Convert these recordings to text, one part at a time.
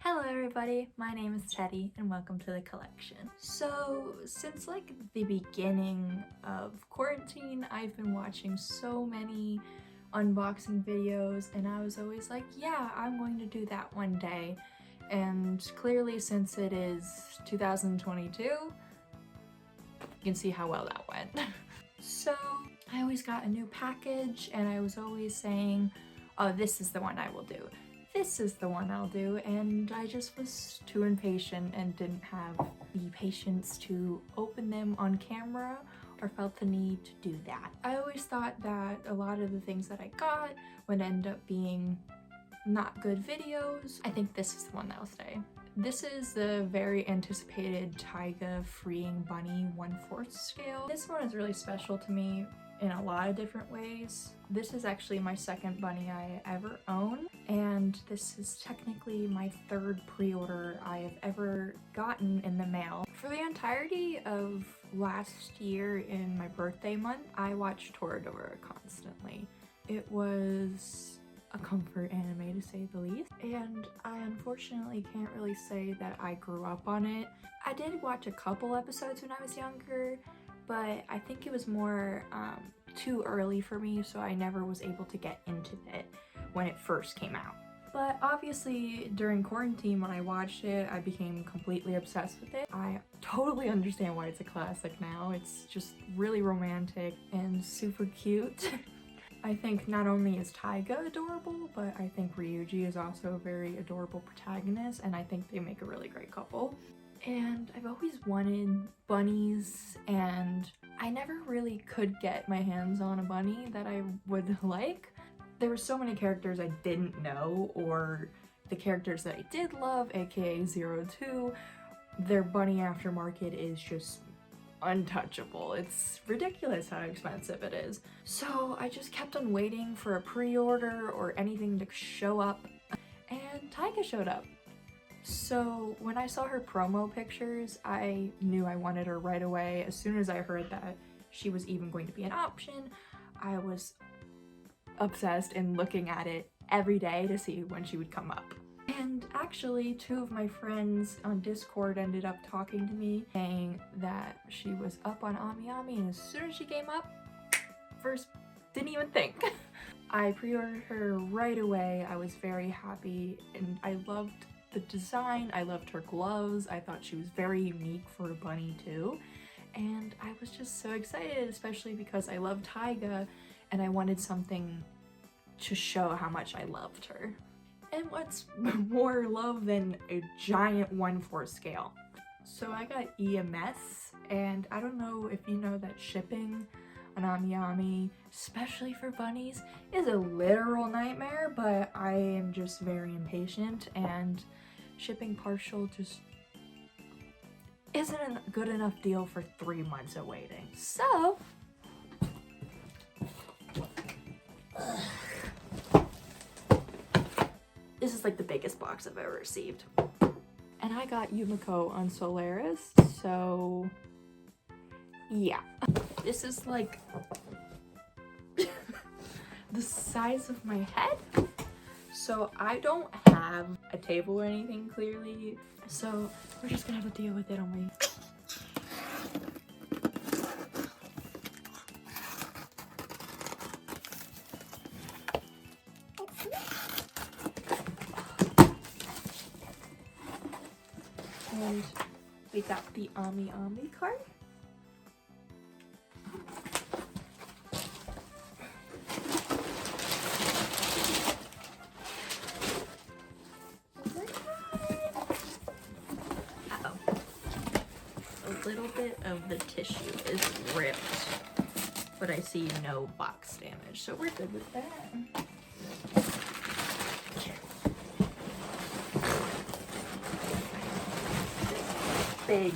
Hello everybody, my name is Teddy and welcome to the collection. So since like the beginning of quarantine, I've been watching so many unboxing videos and I was always like, yeah, I'm going to do that one day. And clearly since it is 2022, you can see how well that went. So I always got a new package and I was always saying, oh, this is the one I will do. This is the one I'll do, and I just was too impatient and didn't have the patience to open them on camera or felt the need to do that. I always thought that a lot of the things that I got would end up being not good videos. I think this is the one that'll stay. This is the very anticipated Taiga Freeing Bunny 1/4 scale. This one is really special to me in a lot of different ways. This is actually my second bunny I ever own, and this is technically my third pre-order I have ever gotten in the mail. For the entirety of last year in my birthday month, I watched Toradora constantly. It was a comfort anime to say the least, and I unfortunately can't really say that I grew up on it. I did watch a couple episodes when I was younger, but I think it was more too early for me, so I never was able to get into it when it first came out. But obviously during quarantine when I watched it, I became completely obsessed with it. I totally understand why it's a classic now. It's just really romantic and super cute. I think not only is Taiga adorable, but I think Ryuji is also a very adorable protagonist, and I think they make a really great couple. And I've always wanted bunnies, and I never really could get my hands on a bunny that I would like. There were so many characters I didn't know, or the characters that I did love, aka 02, their bunny aftermarket is just untouchable. It's ridiculous how expensive it is. So I just kept on waiting for a pre-order or anything to show up, and Taiga showed up. So when I saw her promo pictures, I knew I wanted her right away. As soon as I heard that she was even going to be an option, I was obsessed and looking at it every day to see when she would come up. And actually, two of my friends on Discord ended up talking to me saying that she was up on Ami Ami, and as soon as she came up, first, didn't even think. I pre-ordered her right away. I was very happy and I loved the design, I loved her gloves, I thought she was very unique for a bunny too, and I was just so excited, especially because I love Taiga and I wanted something to show how much I loved her. And what's more love than a giant 1/4 scale? So I got EMS, and I don't know if you know that shipping on Ami Ami, especially for bunnies, is a literal nightmare, but I am just very impatient, and shipping partial just isn't a good enough deal for 3 months of waiting. So this is like the biggest box I've ever received. And I got Yumiko on Solaris, so yeah. This is like the size of my head. So I don't have a table or anything clearly, so we're just gonna have to deal with it on my... And we got the Ami Ami card. A little bit of the tissue is ripped, but I see no box damage, so we're good with that. Big.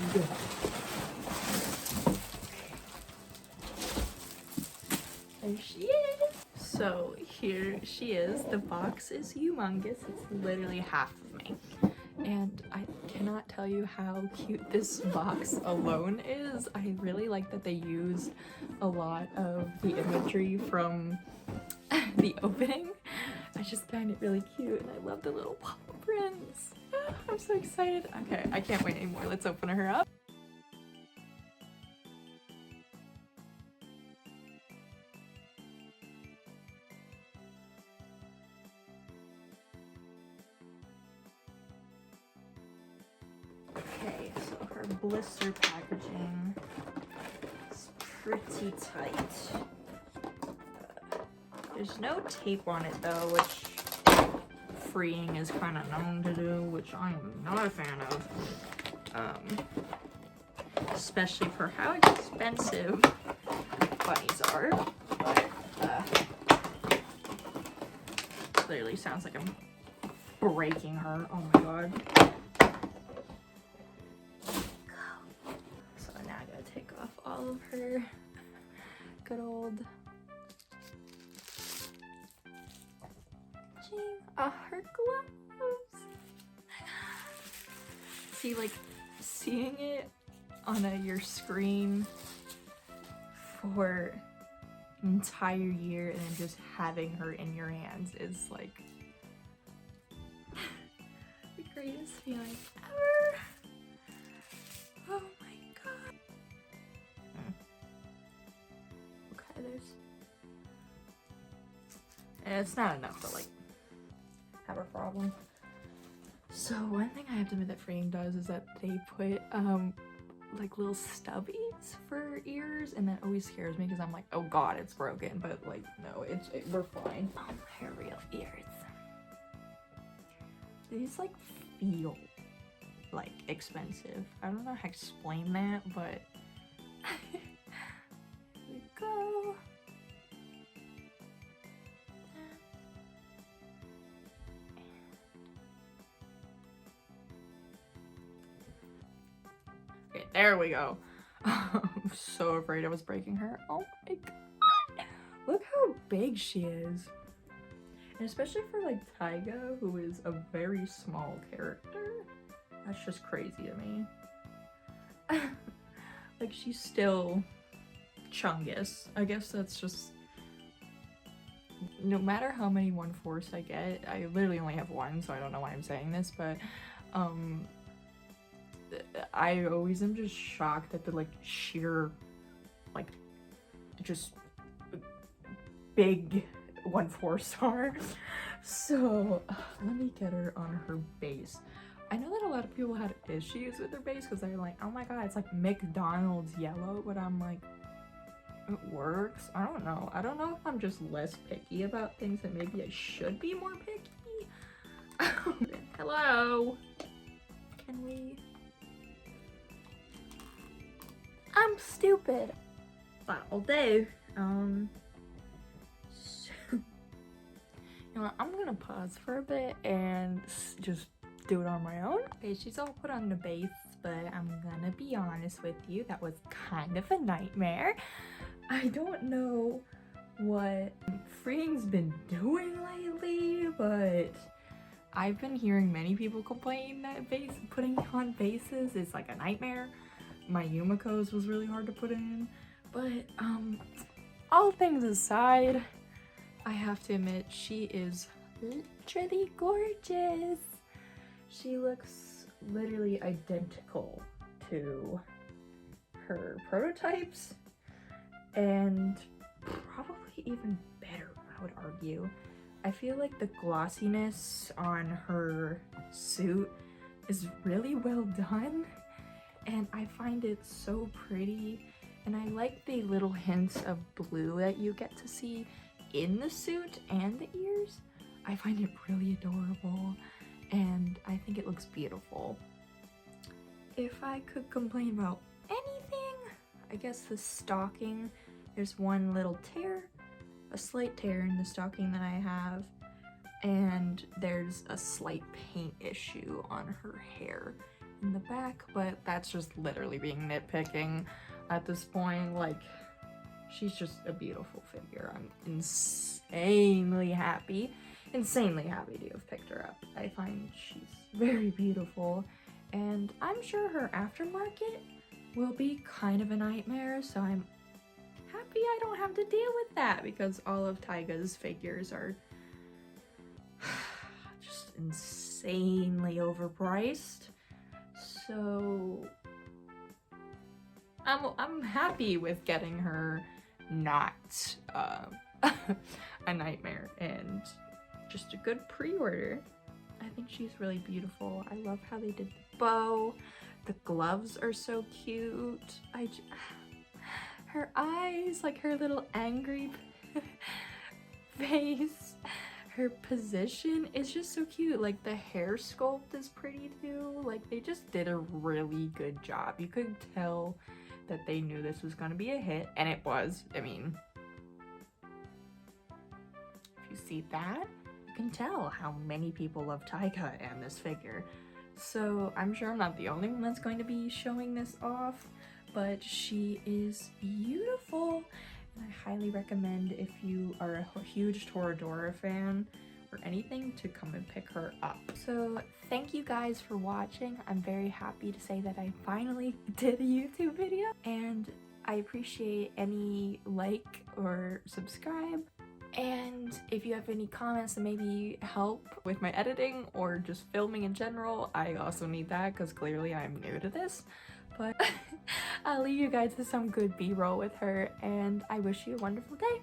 There she is. So here she is. The box is humongous. It's literally half of me. And I cannot tell you how cute this box alone is. I really like that they used a lot of the imagery from the opening. I just find it really cute, and I love the little paw prints. I'm so excited. Okay, I can't wait anymore. Let's open her up. Okay, so her blister packaging is pretty tight. There's no tape on it though, which freeing is kind of known to do, which I am not a fan of. Especially for how expensive bunnies are. But, clearly sounds like I'm breaking her. Oh my god. So now I gotta take off all of her good old her gloves. See, like, seeing it on your screen for an entire year and then just having her in your hands is like the greatest feeling ever. Oh my god. Okay, and it's not enough to like have a problem. So one thing I have to admit that freeing does is that they put like little stubbies for ears, and that always scares me because I'm like, oh god, it's broken. But like, no, we're fine. Oh, her real ears. These like feel like expensive. I don't know how to explain that, but here we go. Okay, there we go. I'm so afraid I was breaking her. Oh my god. Look how big she is. And especially for like Taiga, who is a very small character. That's just crazy to me. Like, she's still Chungus. I guess that's just... No matter how many 1/4 I get, I literally only have one, so I don't know why I'm saying this, but I always am just shocked at the like sheer, like, just big 1/4 are. So let me get her on her base. I know that a lot of people had issues with their base because they're like, oh my god, it's like McDonald's yellow, but I'm like, it works. I don't know. I don't know if I'm just less picky about things and maybe I should be more picky. Hello. Can we? I'm stupid. That'll do. So, you know what? I'm gonna pause for a bit and just do it on my own. Okay, she's all put on the base, but I'm gonna be honest with you, that was kind of a nightmare. I don't know what freeing's been doing lately, but I've been hearing many people complain that putting on bases is like a nightmare. My Yumiko's was really hard to put in, but all things aside, I have to admit she is literally gorgeous. She looks literally identical to her prototypes, and probably even better, I would argue. I feel like the glossiness on her suit is really well done, and I find it so pretty, and I like the little hints of blue that you get to see in the suit and the ears. I find it really adorable, and I think it looks beautiful. If I could complain about anything, I guess the stocking. There's one little tear, a slight tear in the stocking that I have, and there's a slight paint issue on her hair in the back, but that's just literally being nitpicking at this point. Like, she's just a beautiful figure. I'm insanely happy to have picked her up. I find she's very beautiful, and I'm sure her aftermarket will be kind of a nightmare, so I'm happy I don't have to deal with that because all of Taiga's figures are just insane. insanely overpriced. So I'm happy with getting her not a nightmare and just a good pre-order. I think she's really beautiful. I love how they did the bow. The gloves are so cute. Her eyes, like her little angry face. Her position is just so cute. Like the hair sculpt is pretty too. Like they just did a really good job. You could tell that they knew this was gonna be a hit, and it was. I mean, if you see that, you can tell how many people love Taiga and this figure. So I'm sure I'm not the only one that's going to be showing this off, but she is beautiful. And I highly recommend, if you are a huge Toradora fan or anything, to come and pick her up. So thank you guys for watching. I'm very happy to say that I finally did a YouTube video, and I appreciate any like or subscribe. And if you have any comments that maybe help with my editing or just filming in general, I also need that because clearly I'm new to this. But I'll leave you guys with some good B-roll with her, and I wish you a wonderful day.